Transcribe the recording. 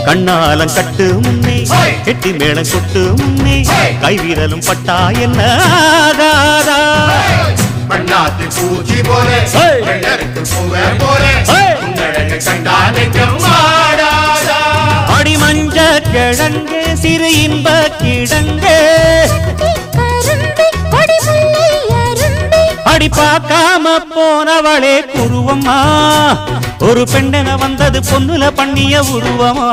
கண்ணாலம் கட்டு முன்னே கெட்டி மேளம் கொட்டு முன்னே கைவிரலும் பட்டா என்ன ஆகாதா பண்ணாத்து பூச்சி போலே பூவே போலே கண்டானைக்கும் ஆடாதா அடி மஞ்ச கிழங்கு சிறு இன்ப கிழங்கு அடி பார்க்காம போனவளே குருவம்மா ஒரு பெண்ணென வந்தது பொண்ணுல பண்ணிய உருவமா